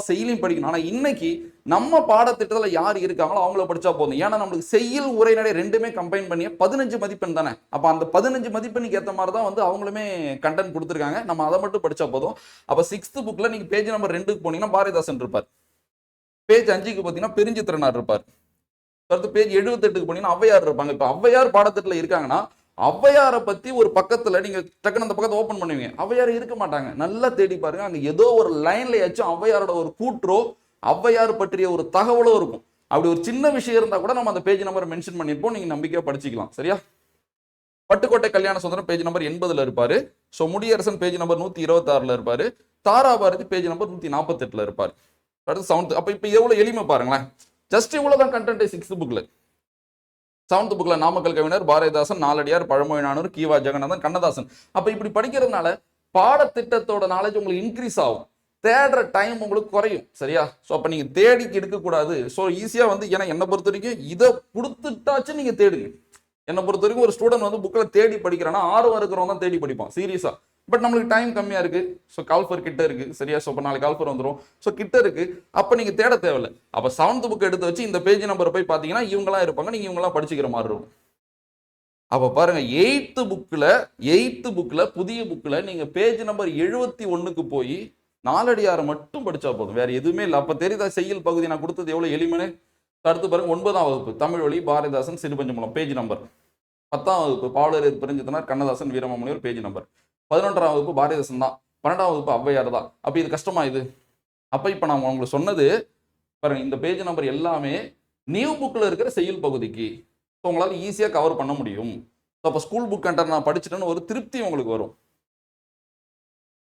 செய்யுளையும் படிக்கணும். ஆனா இன்னைக்கு நம்ம பாடத்திட்டத்துல யார் இருக்காங்களோ அவங்கள படிச்சா போதும். ஏன்னா நம்மளுக்கு செய்யுள் உரைநடை ரெண்டுமே கம்பைன் பண்ணி 15 மதிப்பெண் தானே. அப்ப அந்த 15 மதிப்பெண்ணுக்கு ஏற்ற மாதிரி தான் வந்து அவங்களுமே கண்டென்ட் கொடுத்துருக்காங்க. நம்ம அதை மட்டும் படிச்சா போதும். அப்ப 6th புக்ல நீங்க பேஜ் நம்பர் 2க்கு போனீங்கன்னா பாரதிதாசன் இருப்பார். பேஜ் 5க்கு பாத்தீங்கன்னா பெருஞ்சித்திரனார் இருப்பார். அடுத்து பேஜ் 78க்கு போனீங்கன்னா ஔவையார் இருப்பாங்க. இப்ப ஔவையார் பாடத்திட்டத்துல இருக்காங்கன்னா ஔவையாரை பத்தி ஒரு பக்கத்துல நீங்க டக்குன்னு அந்த பக்கத்தை ஓபன் பண்ணுவீங்க, ஔவையார் இருக்க மாட்டாங்க. நல்லா தேடி பாருங்க, அங்க ஏதோ ஒரு லைன்லயாச்சும் ஔவையாரோட ஒரு கூற்றோ ஔவையார் பற்றிய ஒரு தகவலோ இருக்கும். அப்படி ஒரு சின்ன விஷயம் இருந்தா கூட நம்ம அந்த பேஜ் நம்பர் மென்ஷன் பண்ணிருப்போம், நீங்க நம்பிக்கையா படிச்சுக்கலாம். சரியா? பட்டுக்கோட்டை கல்யாண சுந்தரம் பேஜ் நம்பர் 80ல இருப்பாரு. ஸோ முடியரசன் பேஜ் நம்பர் 126ல இருப்பாரு. தாராபாரதி பேஜ் நம்பர் 148ல இருப்பாரு. அடுத்து 7th. அப்ப இப்ப எவ்வளவு எளிமை பாருங்களேன். ஜஸ்ட் இவ்வளவுதான் கண்டென்ட் 6th புக்ல. 7th புக்ல நாமக்கல் கவிஞர், பாரதிதாசன், நாலடியார், பழமொழி நானூறு, கீவா ஜெகநாதன், கண்ணதாசன். அப்ப இப்படி படிக்கிறதுனால பாடத்திட்டத்தோட நாலேஜ் உங்களுக்கு இன்க்ரீஸ் ஆகும், தேடுற டைம் உங்களுக்கு குறையும். சரியா? ஸோ அப்ப நீங்க தேடி எடுக்க கூடாது. ஸோ ஈஸியா வந்து, ஏன்னா என்னை பொறுத்த வரைக்கும் இதை கொடுத்துட்டாச்சு நீங்க தேடுங்க. என்னை பொறுத்த வரைக்கும் ஒரு ஸ்டூடெண்ட் வந்து புக்ல தேடி படிக்கிறான்னா ஆர்வம் இருக்கிறவங்க தான் தேடி படிப்பான் சீரியஸா. பட் நம்மளுக்கு டைம் கம்மியா இருக்கு. ஸோ கால்ஃபர் கிட்ட இருக்கு. சரியா? ஸோ இப்போ நாளைக்கு கால்ஃபர் வந்துடும். ஸோ கிட்ட இருக்கு. அப்ப நீங்க தேட தேவையில்லை. அப்ப 7th புக் எடுத்து வச்சு இந்த பேஜ் நம்பரை போய் பாத்தீங்கன்னா இவங்கலாம் இருப்பாங்க, நீங்க இவங்கலாம் படிச்சுக்கிற மாதிரி இருக்கும். அப்ப பாருங்க, 8th புக்ல புதிய புக்ல நீங்க பேஜ் நம்பர் 71க்கு போய் நாலடியாரை மட்டும் படிச்சா போதும், வேற எதுவுமே இல்லை. அப்ப தெரியுதா செய்யுள் பகுதி நான் கொடுத்தது எவ்வளவு எளிமைன்னு? அடுத்து பாருங்க, 9ஆம் வகுப்பு தமிழ் வழி, பாரதிதாசன், சிறுபஞ்சமூலம் பேஜ் நம்பர். 10ஆம் வகுப்பு பாவலர் பெருஞ்சித்திரனார், கண்ணதாசன், வீரமாமுனிவர் பேஜ் நம்பர். 11ஆம் வகுப்பு பாரதிதாசன் தான். 12ஆம் வகுப்பு ஔவையார் தான். அப்ப இது கஷ்டமா இது? அப்ப இப்ப நான் உங்களுக்கு சொன்னது பாருங்க, இந்த பேஜ் நம்பர் எல்லாமே நியூ புக்ல இருக்கிற செய்யுள் பகுதிக்கு உங்களால ஈஸியா கவர் பண்ண முடியும். அப்ப ஸ்கூல் புக் கண்டென்ட் நான் படிச்சுட்டேன்னு ஒரு திருப்தி உங்களுக்கு வரும்.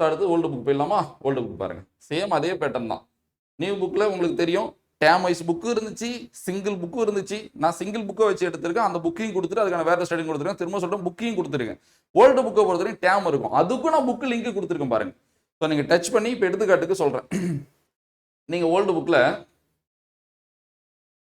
அடுத்து ஓல்டு புக் போயிடலாமா? ஓல்டு புக் பாருங்க, சேம் அதே பேட்டர்ன் தான். நியூ புக்ல உங்களுக்கு தெரியும் டேம் வைஸ் புக்கு இருந்துச்சு, சிங்கிள் புக்கும் இருந்துச்சு. நான் சிங்கிள் புக்கை வச்சு எடுத்திருக்கேன், அந்த புக்கையும் கொடுத்துட்டு அதுக்கான வேற ஸ்டடியும் கொடுத்துருக்கேன். திரும்ப சொல்றேன், புக்கையும் கொடுத்துருக்கேன். ஓல்டு புக்கை பொறுத்த வரைக்கும் டேம் இருக்கும், அதுக்கும் நான் புக்கு லிங்க் கொடுத்துருக்கேன் பாருங்க. ஸோ நீங்க டச் பண்ணி இப்போ எடுத்துக்காட்டுக்கு சொல்றேன். நீங்க ஓல்டு புக்ல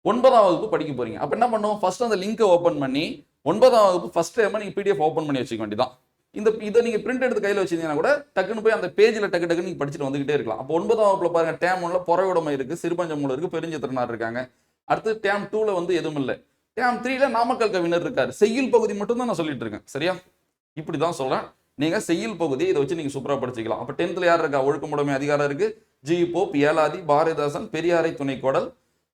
9ஆம் வகுப்பு படிக்க போறீங்க. அப்ப என்ன பண்ணுவோம்? ஃபர்ஸ்ட் அந்த லிங்கை ஓப்பன் பண்ணி 9ஆம் வகுப்பு ஃபர்ஸ்ட் டைம் நீங்க பிடிஎஃப் ஓப்பன் பண்ணி வச்சுக்க வேண்டியதான். இதை நீங்க பிரிண்ட் எடுத்து கையில் வச்சிருந்தீங்கன்னா கூட டக்குன்னு போய் அந்த பேஜில் டக்கு நீங்க படிச்சுட்டு வந்துகிட்டே இருக்கலாம். அப்போ 9ஆம் வகுப்புல பாருங்க, டேம் 1ல பொறையுடைமை இருக்கு, சிறுபஞ்சமூலம் இருக்கு, பெருஞ்சித்திரனார் இருக்காங்க. அடுத்து டேம் 2ல வந்து எதுவும் இல்லை. டேம் 3ல நாமக்கல் கவிஞர் இருக்காரு. செய்யுள் பகுதி மட்டும் தான் நான் சொல்லிட்டு இருக்கேன். சரியா? இப்படிதான் சொல்றேன். நீங்க செய்யுள் பகுதி இதை வச்சு நீங்க சூப்பரா படிச்சுக்கலாம். அப்ப 10th யார் இருக்கா? ஒழுக்கமுடைமை அதிகாரம் இருக்கு, ஜி போப், ஏலாதி, பாரதிதாசன், பெரியாரை துணைக்கோடல்.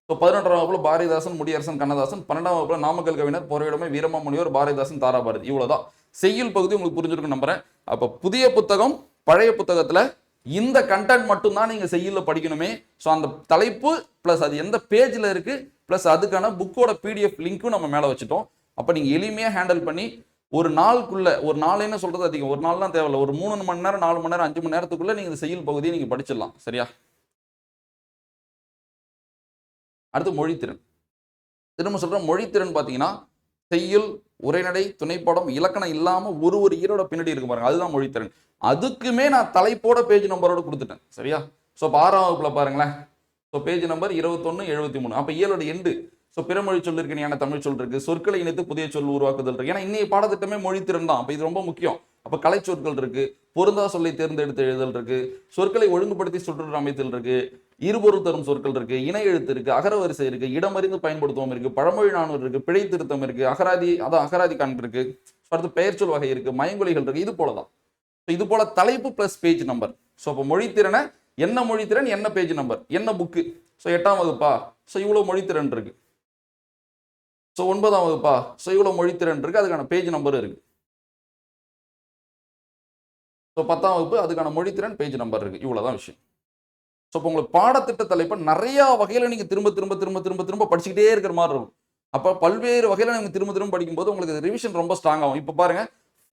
ஸோ 11ஆம் வகுப்புல பாரதிதாசன், முடியரசன், கண்ணதாசன். 12ஆம் வகுப்புல நாமக்கல் கவிஞர், பொறையுடைமை, வீரமாமுனிவர், பாரதிதாசன், தாராபாரதி. இவ்வளவுதான் செய்யுள் பகுதி. உங்களுக்கு புரிஞ்சிருக்கும் நம்புறேன். அப்ப புதிய புத்தகம் பழைய புத்தகத்துல இந்த கண்டென்ட் மட்டும் தான் நீங்க செய்யுள்ல படிக்கணுமே. ஸோ அந்த தலைப்பு பிளஸ் அது எந்த பேஜ்ல இருக்கு பிளஸ் அதுக்கான புக்கோட பிடிஎஃப் லிங்க்கும் நம்ம மேல வச்சுட்டோம். அப்ப நீங்க எளிமையா ஹேண்டில் பண்ணி ஒரு நாளுக்குள்ள, ஒரு நாளைன்னு சொல்றது அதிகம், ஒரு நாள் தான் தேவையில்லை, ஒரு 3 மணி நேரம் 4 மணி நேரம் 5 மணி நேரத்துக்குள்ள நீங்க இந்த செய்யுள் பகுதியை நீங்க படிச்சிடலாம். சரியா? அடுத்து மொழித்திறன். திரும்ப சொல்றேன், மொழித்திறன் பாத்தீங்கன்னா செய்யுள், உரைநடை, துணைப்படம், இலக்கணம் இல்லாம ஒரு ஈரோட பின்னாடி இருக்கு பாருங்க, அதுதான் மொழித்திறன். அதுக்குமே நான் தலைப்போட பேஜ் நம்பரோட கொடுத்துட்டேன். சரியா? ஸோ 6ஆம் வகுப்புல பாருங்களேன், ஸோ பேஜ் நம்பர் 21 73. அப்ப இயலோட எண்டு. ஸோ பிறமொழி சொல் இருக்கு, ஞான தமிழ் சொல் இருக்கு, சொற்களை இணைத்து புதிய சொல் உருவாக்குதல் இருக்கு. ஏன்னா இன்னைய பாடத்திட்டமே மொழித்திறன் தான். அப்ப இது ரொம்ப முக்கியம். அப்ப கலை சொற்கள் இருக்கு, பொருந்தா சொல்லை தேர்ந்தெடுத்து எழுதல் இருக்கு, சொற்களை ஒழுங்குபடுத்தி சுற்று அமைத்தல் இருக்கு, இருபொருள் தரும் சொற்கள் இருக்கு, இணை எழுத்து இருக்கு, அகரவரிசை இருக்கு, இடமறிந்து பயன்படுத்துவோம் இருக்கு, பழமொழி நானூறு இருக்கு, பிழை திருத்தம் இருக்கு, அகராதி அதான் அகராதி கணக்கு இருக்கு, அடுத்து பெயர் சொல் வகை இருக்கு, மயங்கொலிகள் இருக்கு. இது போலதான். இது போல தலைப்பு பிளஸ் பேஜ் நம்பர். ஸோ இப்போ மொழித்திறனை என்ன மொழித்திறன், என்ன பேஜ் நம்பர், என்ன புக்கு. ஸோ 8ஆம் வகுப்பா, ஸோ இவ்வளவு மொழித்திறன் இருக்கு. ஸோ 9ஆம் வகுப்பா, ஸோ இவ்வளவு மொழித்திறன் இருக்கு, அதுக்கான பேஜ் நம்பர் இருக்கு. ஸோ 10ஆம் வகுப்பு அதுக்கான மொழித்திறன் பேஜ் நம்பர் இருக்கு. இவ்வளவுதான் விஷயம். ஸோ இப்போ உங்களுக்கு பாடத்திட்ட தலைப்பை நிறைய வகையில நீங்க திரும்ப திரும்ப திரும்ப திரும்ப திரும்ப படிச்சுக்கிட்டே இருக்கிற மாதிரி இருக்கும். அப்ப பல்வேறு வகையில நீங்க திரும்ப திரும்ப படிக்கும்போது உங்களுக்கு ரிவிஷன் ரொம்ப ஸ்ட்ராங் ஆகும். இப்போ பாருங்க,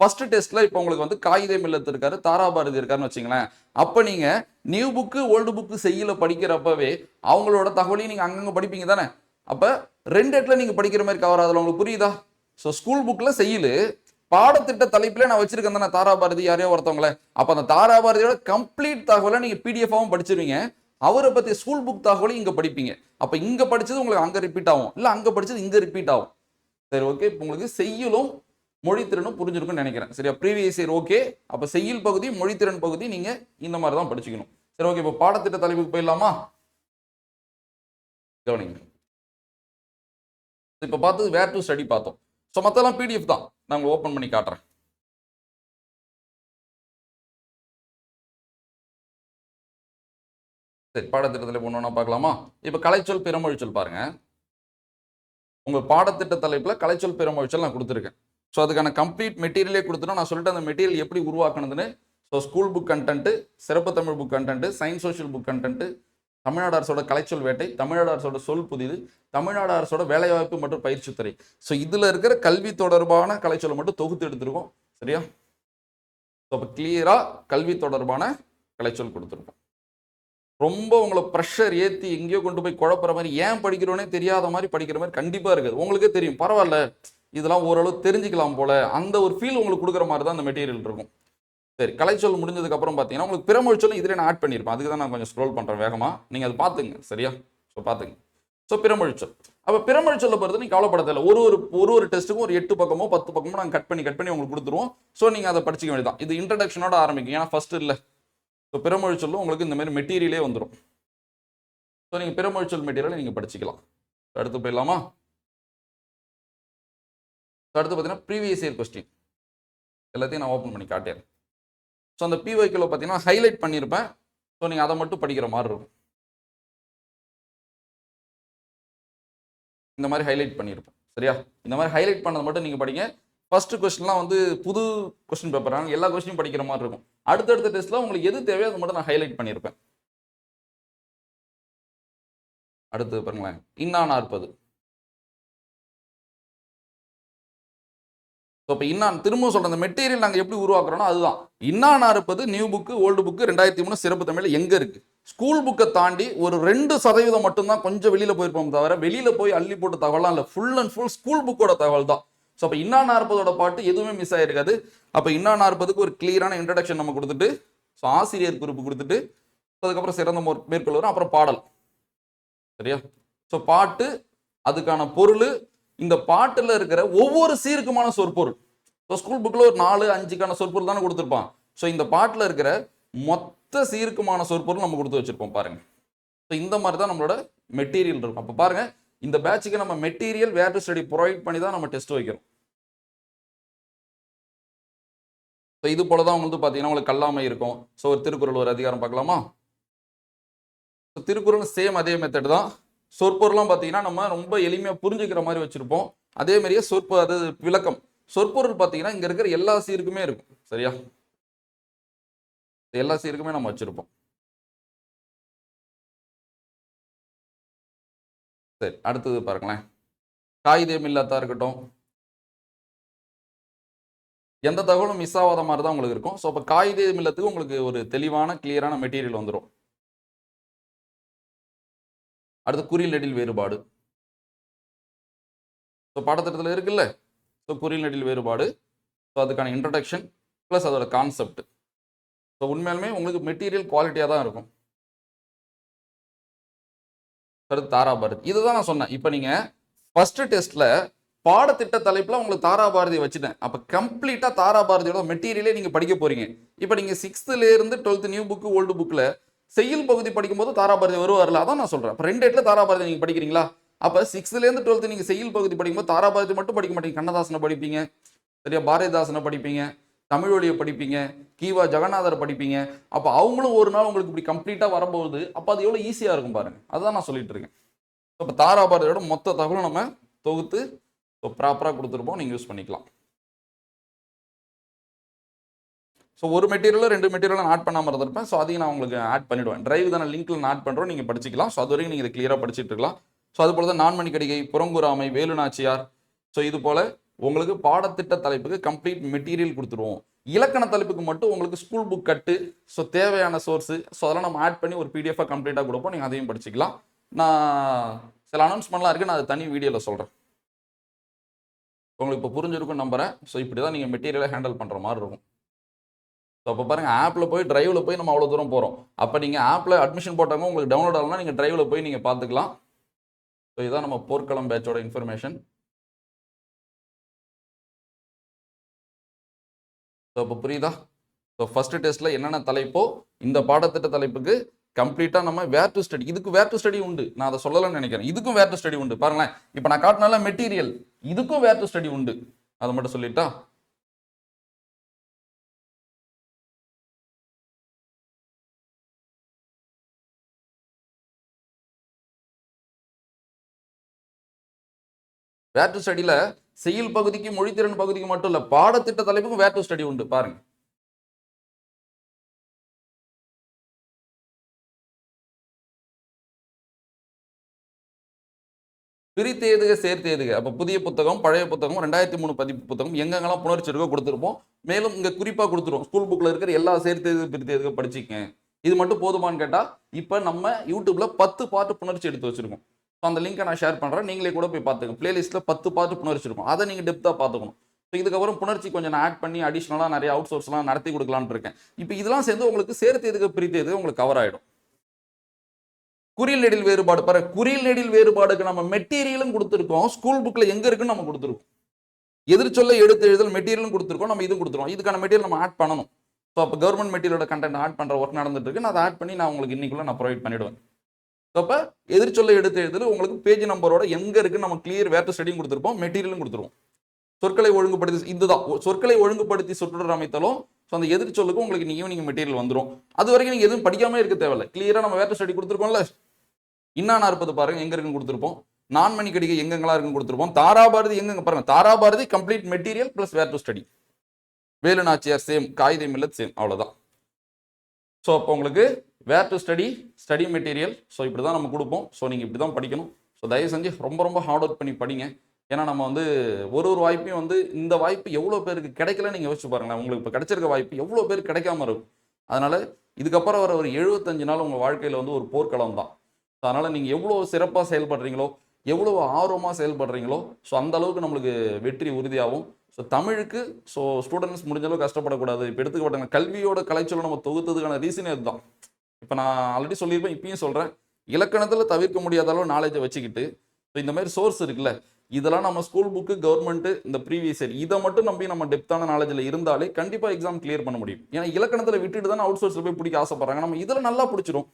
ஃபர்ஸ்ட் டெஸ்ட்ல இப்போ உங்களுக்கு வந்து காகிதம் இல்லத்து இருக்காரு, தாராபாரதி இருக்காருன்னு வச்சுங்களேன். அப்ப நீங்க நியூ புக்கு ஓல்டு புக்கு செய்யல படிக்கிறப்பவே அவங்களோட தகவலையும் நீங்க அங்கங்க படிப்பீங்க தானே. அப்ப 2 இடத்துல நீங்க படிக்கிற மாதிரி கவர் ஆகுதுல, உங்களுக்கு புரியுதா? ஸோ ஸ்கூல் புக்ல செய்யல பாடத்திட்ட தலைப்பிலே நான் வச்சிருக்கேன் தானே தாராபாரதி யாரையோ ஒருத்தவங்கள. அப்ப அந்த தாராபாரதியோட கம்ப்ளீட் தகவலை நீங்க பிடிஎஃபாவும் படிச்சிருவீங்க. அவரை பத்தி ஸ்கூல் புக் தகவலையும் இங்க படிப்பீங்க. அப்ப இங்க படிச்சது உங்களுக்கு அங்க ரிப்பீட் ஆகும், இல்ல அங்க படிச்சது இங்க ரிப்பீட் ஆகும். சரி, ஓகே. இப்போ உங்களுக்கு செய்யுளும் மொழித்திறனும் புரிஞ்சிருக்கும்னு நினைக்கிறேன். சரியா? Previous year okay. அப்ப செய்யுள் பகுதி மொழித்திறன் பகுதி நீங்க இந்த மாதிரி தான் படிச்சுக்கணும். சரி, ஓகே. இப்போ பாடத்திட்ட தலைப்புக்கு போயிடலாமா? கவனிங்க. இப்போ பார்த்தது வேர் டு ஸ்டடி பார்த்தோம். ஸோ மற்றெல்லாம் பிடிஎஃப் தான். நான் ஓப்பன் பண்ணி காட்டுறேன். சரி, பாடத்திட்டத்தில் ஒன்று பார்க்கலாமா? இப்போ கலைச்சொல் பிறமொழிச்சொல் பாருங்க. உங்க பாடத்திட்ட தலைப்புல கலைச்சொல் பிறமொழிச்சொல் நான் கொடுத்துருக்கேன். ஸோ அதுக்கான கம்ப்ளீட் மெட்டீரியலே கொடுத்துட்டோம். நான் சொல்லிட்டு அந்த மெட்டீரியல் எப்படி உருவாக்கணுதுன்னு. ஸோ ஸ்கூல் புக் கண்டென்ட், சிறப்பு Tamil book content, science social book content, Tamil Nadu அரசோட கலைச்சொல் வேட்டை, தமிழ்நாடு அரசோட சொல் புதிது, தமிழ்நாடு அரசோட வேலைவாய்ப்பு மற்றும் பயிற்சித்துறை. ஸோ இதுல இருக்கிற கல்வி தொடர்பான கலைச்சொல்லை மட்டும் தொகுத்து எடுத்திருக்கோம். சரியா? ஸோ இப்போ கிளியரா கல்வி தொடர்பான கலைச்சொல் கொடுத்துருக்கோம். ரொம்ப உங்களை ப்ரெஷர் ஏற்றி எங்கேயோ கொண்டு போய் குழப்புற மாதிரி, ஏன் படிக்கிறோன்னே தெரியாத மாதிரி படிக்கிற மாதிரி கண்டிப்பாக இருக்குது. உங்களுக்கே தெரியும், பரவாயில்ல இதெல்லாம் ஓரளவு தெரிஞ்சுக்கலாம் போல, அந்த ஒரு ஃபீல் உங்களுக்கு கொடுக்குற மாதிரி தான் அந்த மெட்டீரியல் இருக்கும். சரி, கலைச்சொல் முடிஞ்சதுக்கு அப்புறம் பார்த்தீங்கன்னா உங்களுக்கு பிறமொழிச்சொல் இதில் நான் ஆட் பண்ணியிருப்பேன். அதுக்கு தான் நான் கொஞ்சம் ஸ்க்ரோல் பண்ணுறேன் வேகமாக. நீங்கள் அதை பார்த்துங்க. சரியா? ஸோ பார்த்துங்க. ஸோ பிறமொழிச்சொல். அப்போ பிறமொழிச்சொல்லை பொறுத்து நீங்கள் கவலைப்பட தேவை. ஒரு டெஸ்ட்டுக்கும் ஒரு 8 பக்கமோ 10 பக்கமோ நாங்கள் கட் பண்ணி உங்களுக்கு கொடுத்துருவோம். ஸோ நீங்கள் அதை படிச்சிக்க வேண்டியதான். இது இன்ட்ரடக்ஷனோட ஆரம்பிக்கும், ஏன்னா ஃபர்ஸ்ட் இல்லை. ஸோ பிறமொழிச்சொல்லும் உங்களுக்கு இந்த மாதிரி மெட்டீரியலே வந்துடும். ஸோ நீங்கள் பிறமொழிச்சொல் மெட்டீரியலை நீங்கள் படிச்சுக்கலாம். அடுத்து போயிடலாமா? அடுத்து பார்த்தீங்கன்னா ப்ரீவியஸ் இயர் கொஸ்டின் எல்லாத்தையும் நான் ஓப்பன் பண்ணி காட்டேன். ஸோ அந்த பிஒய்க்கில் பார்த்தீங்கன்னா ஹைலைட் பண்ணியிருப்பேன். ஸோ நீங்கள் அதை மட்டும் படிக்கிற மாதிரி இருக்கும். இந்த மாதிரி ஹைலைட் பண்ணியிருப்பேன். சரியா? இந்த மாதிரி ஹைலைட் பண்ணதை மட்டும் நீங்கள் படிங்க. ஃபர்ஸ்ட் கொஸ்டின்லாம் வந்து புது கொஸ்டின் பேப்பர், எல்லா கொஸ்டினும் படிக்கிற மாதிரி இருக்கும். அடுத்தடுத்த டெஸ்ட்ல உங்களுக்கு எது தேவையோ அதை மட்டும் நான் ஹைலைட் பண்ணியிருப்பேன். அடுத்து பாருங்களேன், இன்னா நாற்பது. இப்போ இன்னான் திரும்பவும் சொல்றேன், அந்த மெட்டீரியல் நாங்கள் எப்படி உருவாக்குறோம்னா அதுதான். இன்னா நாற்பது நியூ புக்கு ஓல்டு புக்கு 2003 சிறப்பு தமிழ் எங்க இருக்கு? ஸ்கூல் புக்கை தாண்டி ஒரு 2% மட்டும்தான் கொஞ்சம் வெளியில போயிருப்போம், தவிர வெளியில போய் அள்ளி போட்ட தகவலாம் இல்லை. ஃபுல் அண்ட் ஃபுல் ஸ்கூல் புக்கோட தகவல் தான். ஸோ அப்போ இன்னா நாற்பதோட பாட்டு எதுவுமே மிஸ் ஆயிருக்காது. அப்போ இன்னா நாற்பதுக்கு ஒரு கிளியரான இன்ட்ரடக்ஷன் நம்ம கொடுத்துட்டு, ஸோ ஆசிரியர் குறிப்பு கொடுத்துட்டு, அதுக்கப்புறம் சிறந்த மேற்கொள் வரும், அப்புறம் பாடல். சரியா? ஸோ பாட்டு, அதுக்கான பொருள், இந்த பாட்டுல இருக்கிற ஒவ்வொரு சீருக்குமான சொற்பொருள். ஸோ ஸ்கூல் புக்கில் ஒரு 4-5க்கான சொற்பொருள் தானே கொடுத்துருப்பான். ஸோ இந்த பாட்டில் இருக்கிற மொத்த சீருக்குமான சொற்பொருள் நம்ம கொடுத்து வச்சிருப்போம் பாருங்க. ஸோ இந்த மாதிரி தான் நம்மளோட மெட்டீரியல் இருக்கும். அப்போ பாருங்க, இந்த பேட்சுக்கு நம்ம material where to study provide பண்ணி தான் நம்ம டெஸ்ட் வைக்கிறோம். ஸோ இது போல தான் உங்களுக்கு பார்த்தீங்கன்னா உங்களுக்கு கல்லாமை இருக்கும். ஸோ ஒரு திருக்குறள் ஒரு அதிகாரம் பார்க்கலாமா? ஸோ திருக்குறள் சேம் அதே மெத்தட் தான். சொற்பொருள்லாம் பார்த்தீங்கன்னா நம்ம ரொம்ப எளிமையாக புரிஞ்சுக்கிற மாதிரி வச்சிருப்போம். அதே மாதிரியே அது விளக்கம். சொற்பொருள் பார்த்தீங்கன்னா இங்கே இருக்கிற எல்லா சீருக்குமே இருக்கும். சரியா? எல்லா சீருக்குமே நம்ம வச்சிருப்போம். சரி, அடுத்தது பாருங்களேன், காகிதம் இல்லாதா இருக்கட்டும், எந்த தகவலும் மிஸ் ஆகாத மாதிரி தான் உங்களுக்கு இருக்கும். ஸோ அப்போ காகிதம் இல்லத்துக்கு உங்களுக்கு ஒரு தெளிவான கிளியரான மெட்டீரியல் வந்துடும். அடுத்து குறில் நெடில் வேறுபாடு. ஸோ பாடத்திட்டத்தில் இருக்குல்ல, ஸோ குறில் நெடில் வேறுபாடு. ஸோ அதுக்கான இன்ட்ரடக்ஷன் ப்ளஸ் அதோட கான்செப்ட். ஸோ உண்மையாலுமே உங்களுக்கு மெட்டீரியல் குவாலிட்டியாக தான் இருக்கும். அடுத்து தாராபாரதி. இதுதான் நான் சொன்னேன். இப்போ நீங்கள் ஃபர்ஸ்ட் டெஸ்ட்ல பாடத்திட்ட தலைப்புல உங்களுக்கு தாராபாரதி வச்சுட்டேன். அப்போ கம்ப்ளீட்டா தாராபாரதியோட மெட்டீரியலே நீங்க படிக்க போறீங்க. இப்போ நீங்க 6th இருந்து 12th நியூ புக் ஓல்டு புக்ல செய்யுள் பகுதி படிக்கும்போது தாராபாரதி வருவார்ல, அதான் நான் சொல்றேன். அப்போ 2 இடத்துல தாராபாரதி நீங்க படிக்கிறீங்களா? அப்போ 6th இருந்து 12th நீங்க செய்யுள் பகுதி படிக்கும்போது தாராபாரதி மட்டும் படிக்க மாட்டீங்க. கண்ணதாசனை படிப்பீங்க, சரியா? பாரதிதாசனை படிப்பீங்க, தமிழ் வழியை படிப்பீங்க, கீவா ஜெகநாதரை படிப்பீங்க. அப்போ அவங்களும் ஒரு நாள் உங்களுக்கு இப்படி கம்ப்ளீட்டா வரும்போது அப்போ அது எவ்வளவு ஈஸியா இருக்கும் பாருங்க. அதுதான் நான் சொல்லிட்டு இருக்கேன். இப்போ தாராபாரதியோட மொத்த தகவலும் நம்ம தொகுத்து ப்ராப்பராக கொடுத்துருப்போம், நீங்கள் யூஸ் பண்ணிக்கலாம். ஸோ ஒரு மெட்டீரியல் 2 மெட்டீரியல் நான் ஆட் பண்ணாமல் இருந்திருப்பேன். ஸோ அதையும் நான் உங்களுக்கு ஆட் பண்ணிவிடுவேன். டிரைவ் தானே லிங்க்ல நான் ஆட் பண்ணுறோம், நீங்கள் படிச்சிக்கலாம். ஸோ அது வரைக்கும் நீங்கள் இதை கிளியராக படிச்சுட்டு இருக்கலாம். ஸோ அது போல தான் நான்மணிக்கடிகை, புறங்கூறாமை, வேலுநாச்சியார். ஸோ இது போல் உங்களுக்கு பாடத்திட்ட தலைப்புக்கு கம்ப்ளீட் மெட்டீரியல் கொடுத்துருவோம். இலக்கண தலைப்புக்கு மட்டும் உங்களுக்கு ஸ்கூல் புக் கட்டு, ஸோ தேவையான சோர்ஸு, ஸோ அதெல்லாம் நம்ம ஆட் பண்ணி ஒரு பிடிஎஃபாக கம்ப்ளீட்டாக கொடுப்போம். நீங்கள் அதையும் படிச்சிக்கலாம். நான் சில அனௌன்ஸ்மெண்ட்லாம் இருக்குது, நான் அதை தனி வீடியோவில் சொல்கிறேன். உங்களுக்கு இப்போ புரிஞ்சிருக்குன்னு நம்புறேன். ஸோ இப்படி தான் நீங்கள் மெட்டீரியலை ஹேண்டில் பண்ணுற மாதிரி இருக்கும். ஸோ அப்போ பாருங்கள், ஆப்பில் போய் டிரைவில் போய் நம்ம அவ்வளோ தூரம் போகிறோம். அப்போ நீங்கள் ஆப்பில் அட்மிஷன் போட்டாங்க உங்களுக்கு டவுன்லோட் ஆகலாம், நீங்கள் டிரைவில் போய் நீங்கள் பார்த்துக்கலாம். ஸோ இதுதான் நம்ம போர்க்களம் பேட்சோட இன்ஃபர்மேஷன். ஸோ இப்போ புரியுதா? ஸோ ஃபர்ஸ்ட் டெஸ்ட்டில் என்னென்ன தலைப்போ இந்த பாடத்திட்ட தலைப்புக்கு கம்ப்ளீட்டாக நம்ம வேர் டு ஸ்டடி, இதுக்கு வேர் டு ஸ்டடி உண்டு. நான் அதை சொல்லலாம்னு நினைக்கிறேன். இதுக்கும் வேர் டு ஸ்டடி உண்டு. பாருங்களேன், இப்போ நான் காட்டினால மெட்டீரியல், இதுக்கும் வேர் டு ஸ்டடி உண்டு. அதை மட்டும் சொல்லிட்டா. வேர் டு ஸ்டடியில் செயல் பகுதிக்கு மொழித்திறன் பகுதிக்கு மட்டும் இல்லை, பாடத்திட்ட தலைப்புக்கும் வேர் டு ஸ்டடி உண்டு. பாருங்க, பிரித்து எழுதுக சேர்த்து எழுதுக. அப்போ புதிய புத்தகம், பழைய புத்தகம், 2003 பதிப்பு புத்தகம் எங்கெங்கெல்லாம் புணர்ச்சி இருக்கோ கொடுத்துருப்போம். மேலும் இங்கே குறிப்பாக கொடுத்துருவோம், ஸ்கூல் புக்கில் இருக்கிற எல்லா சேர்த்து எழுது பிரித்து எழுதுக படிச்சுக்கங்க. இது மட்டும் போதுமான்னு கேட்டால், இப்போ நம்ம யூடியூப்ல 10 பார்ட் புணர்ச்சி எடுத்து வச்சிருக்கோம். ஸோ அந்த லிங்கை நான் ஷேர் பண்ணுறேன், நீங்களே கூட போய் பார்த்துக்கோங்க. பிளேலிஸ்ட்டில் 10 பார்ட் புணர்ச்சி இருக்கும், அதை நீங்கள் டெப்த்தாக பார்த்துக்கணும். ஸோ இதுக்கப்புறம் புணர்ச்சி கொஞ்சம் நான் ஆட் பண்ணி அடிஷ்னலாக நிறைய அவுட் சோர்ஸ்லாம் நடத்தி கொடுக்கலான்னு இருக்கேன். இப்போ இதெல்லாம் சேர்ந்து உங்களுக்கு சேர்த்து எதுக்கு பிரித்து எதுக்கு உங்களுக்கு கவர் ஆகிடும். குறில் நெடில் வேறுபாடு பாரு, குறில் நெடில் வேறுபாடுக்கு நம்ம மெட்டீரியலும் கொடுத்துருக்கோம். ஸ்கூல் புக்கில் எங்கே இருக்குன்னு நம்ம கொடுத்துருக்கோம். எதிர்ச்சொல்ல எடுத்து எழுதல் மெட்டீரியலும் கொடுத்துருக்கோம், நம்ம இதுவும் கொடுத்துருவோம். இதுக்கான மெட்டீரியல் நம்ம ஆட் பண்ணணும். ஸோ அப்போ கவர்மெண்ட் மெட்டீரியலோட கண்டென்ட் ஆட் பண்ணுற ஒர்க் நடந்துட்டு இருக்கு. நான் அதை ஆட் பண்ணி நான் உங்களுக்கு இன்னைக்குள்ள நான் ப்ரொவைட் பண்ணிவிடுவேன். ஸோ அப்போ எதிர்ச்சொல்ல எடுத்து எழுதல் உங்களுக்கு பேஜ் நம்பரோட எங்கே இருக்குன்னு நம்ம கிளியர் வேர் டு ஸ்டடியும் கொடுத்துருப்போம், மெட்டீரியலும் கொடுத்துருவோம். சொற்களை ஒழுங்குபடுத்தி, இதுதான் சொற்களை ஒழுங்குபடுத்தி சொற்றொடர் அமைத்தலும். ஸோ அந்த எதிர்ச்சொல்லுக்கு உங்களுக்கு நீங்கள் ஈவினிங் மெட்டீரியல் வந்துடும். அது வரைக்கும் நீங்கள் எதுவும் படிக்காம இருக்க தேவையில்லை. கிளியராக நம்ம வேர் டு ஸ்டடி கொடுத்துருக்கோம்ல. இன்னா 40 பாருங்க எங்க இருக்குன்னு கொடுத்துருப்போம். நான்மணிக்கடிகை எங்கெங்கெல்லாம் இருக்குன்னு கொடுத்துருப்போம். தாராபாரதி எங்கெங்க பாருங்க, Tharabharathi complete material plus where to study. Velunachiyar same, Quaide Millath same, அவ்வளோதான். ஸோ அப்போ உங்களுக்கு where to study, study material. So இப்படி தான் நம்ம கொடுப்போம். ஸோ நீங்கள் இப்படி தான் படிக்கணும். ஸோ தயவு செஞ்சு ரொம்ப ரொம்ப ஹார்ட் ஒர்க் பண்ணி படிங்க. ஏன்னா நம்ம வந்து ஒரு வாய்ப்பையும் இந்த வாய்ப்பு எவ்வளோ பேருக்கு கிடைக்கலன்னு நீங்கள் யோசிச்சு பாருங்களேன். உங்களுக்கு இப்போ கிடைச்சிருக்க வாய்ப்பு எவ்வளோ பேருக்கு கிடைக்காம இருக்கும். அதனால இதுக்கப்புறம் வர ஒரு 75 நாள் உங்கள் வாழ்க்கையில் ஒரு போர்க்களம் தான். ஸோ அதனால் நீங்கள் எவ்வளோ சிறப்பாக செயல்படுறீங்களோ, எவ்வளோ ஆர்வமாக செயல்படுறீங்களோ, ஸோ அந்த அளவுக்கு நம்மளுக்கு வெற்றி உறுதியாகும். ஸோ தமிழுக்கு ஸ்டூடெண்ட்ஸ் முடிஞ்ச அளவுக்கு கஷ்டப்படக்கூடாது. இப்போ எடுத்துக்கிட்டாங்க கல்வியோட கலைச்சொல்லை நம்ம தொகுத்ததுக்கான ரீசனே அதுதான். இப்போ நான் ஆல்ரெடி சொல்லியிருப்பேன், இப்பயும் சொல்கிறேன், இலக்கணத்தில் தவிர்க்க முடியாத அளவு நாலேஜை வச்சுக்கிட்டு ஸோ இந்த மாதிரி சோர்ஸ் இருக்குல்ல, இதெல்லாம் நம்ம ஸ்கூல் புக்கு, கவர்மெண்ட்டு, இந்த ப்ரீவியஸ் இயர் இதை மட்டும் நம்பி நம்ம டெப்த்தான நாலேஜில் இருந்தாலே கண்டிப்பாக எக்ஸாம் கிளியர் பண்ண முடியும். ஏன்னா இலக்கணத்தில் விட்டுட்டு தானே அவுட் சோர்ஸில் போய் பிடிக்க ஆசைப்படுறாங்க. நம்ம இதில் நல்லா பிடிச்சிரும்.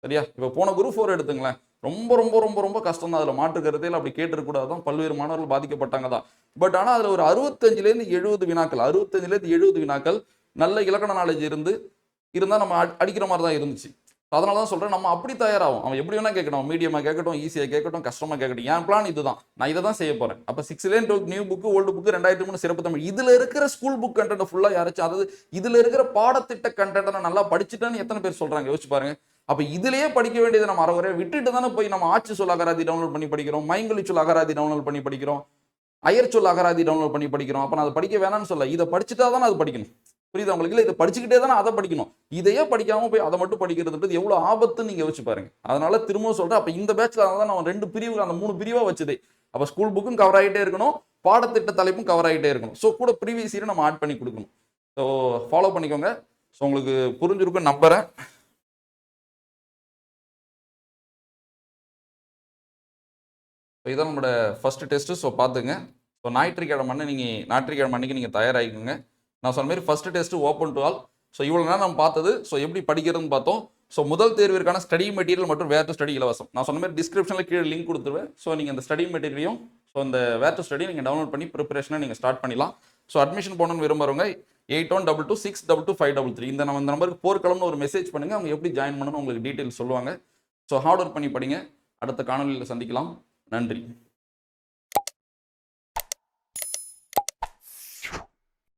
சரியா? இப்போ போன குரூப் 4 எடுத்துங்களேன், ரொம்ப ரொம்ப ரொம்ப ரொம்ப கஷ்டம் தான். அதில் மாற்று கருத்தையில் அப்படி கேட்டுருக்கூடாது தான், பல்வேறு மாணவர்கள் பாதிக்கப்பட்டாங்க தான். பட் ஆனால் அதில் ஒரு 65லேருந்து 70 வினாக்கள், 65லேருந்து 70 வினாக்கள் நல்ல இலக்கண நாலேஜ் இருந்தால் நம்ம அடிக்கிற மாதிரி தான் இருந்துச்சு. அதனால தான் சொல்கிறேன், நம்ம அப்படி தயாராகும். அவன் எப்படி வேணா கேட்கணும், மீடியமாக கேட்கட்டும், ஈஸியாக கேட்கட்டும், கஷ்டமாக கேட்கட்டும். என் பிளான் இதுதான், நான் இதை தான் செய்ய போகிறேன். அப்போ 6th 12th new book, old book, 2003 சிறப்பு தமிழ், இதில் இருக்கிற ஸ்கூல் புக் கண்டென்ட் ஃபுல்லாக யாராச்சும், அதாவது இதில் இருக்கிற பாடத்திட்ட கண்டென்ட்டை நான் நல்லா படிச்சுட்டேன்னு எத்தனை பேர் சொல்கிறாங்க யோசிச்சு பாருங்க. அப்போ இதுலேயே படிக்க வேண்டியது நம்ம அறகுறைய விட்டுட்டு தானே போய் நம்ம ஆட்சி சொல் அகராதி டவுன்லோட் பண்ணி படிக்கிறோம், மைங்கலி சொல் அகராதி டவுன்லோட் பண்ணி படிக்கிறோம், அயர் சொல் அகராதி டவுன்லோட் பண்ணி படிக்கிறோம். அப்போ நான் அதை படிக்க வேணாம்னு சொல்ல, இதை படிச்சுட்டா தானே அது படிக்கணும். புரியுது உங்களுக்கு? இல்லை, இதை படிச்சுக்கிட்டே தானே அதை படிக்கணும். இதையே படிக்காம போய் அதை மட்டும் படிக்கிறதுன்றது எவ்வளோ ஆபத்துன்னு நீங்கள் யோசிச்சு பாருங்க. அதனால திரும்பவும் சொல்கிறேன், அப்போ இந்த பேட்சில் தான் நான் 2 பிரிவு, அந்த 3 பிரிவாக வச்சதே. அப்போ ஸ்கூல் புக்கும் கவர் ஆகிட்டே இருக்கணும், பாடத்திட்ட தலைப்பும் கவர் ஆகிட்டே இருக்கணும். ஸோ கூட ப்ரீவியஸ் இயர் நம்ம ஆட் பண்ணி கொடுக்கணும். ஸோ ஃபாலோ பண்ணிக்கோங்க. ஸோ உங்களுக்கு புரிஞ்சிருக்குன்னு நம்புறேன். இதான் நம்மளோட ஃபர்ஸ்ட் டெஸ்ட்டு. ஸோ பார்த்துங்க. ஸோ ஞாயிற்றுக்கிழமை அன்னைக்கு நீங்கள் தயாராகிக்கோங்க. நான் சொன்ன மாதிரி first test open to all. So இவ்வளோ நேரம் நம்ம பார்த்தது, ஸோ எப்படி படிக்கிறதுன்னு பார்த்தோம். ஸோ முதல் தேர்விற்கான ஸ்டடி மெட்டீரியல் மற்றும் வேர் டு ஸ்டடி இலவசம். நான் சொன்ன மாதிரி டிஸ்கிரிப்ஷனில் கீழே லிங்க் கொடுத்துருவேன். ஸோ நீங்கள் அந்த ஸ்டடி மெட்டீரியலையும் இந்த வேர் டு ஸ்டடி நீங்கள் டவுன்லோட் பண்ணி ப்ரிப்பரேஷனை நீங்கள் ஸ்டார்ட் பண்ணிடலாம். ஸோ அட்மிஷன் போகணுன்னு விரும்புறவங்க 8122622533 இந்த நம்பருக்கு போர்க்களம்னு ஒரு மெசேஜ் பண்ணுங்கள். அவங்க எப்படி ஜாயின் பண்ணணும்னு உங்களுக்கு டீட்டெயில்ஸ் சொல்லுவாங்க. ஸோ ஹார்ட் ஒர்க் பண்ணி படிங்க. அடுத்த காணொலியில் சந்திக்கலாம். நன்றி.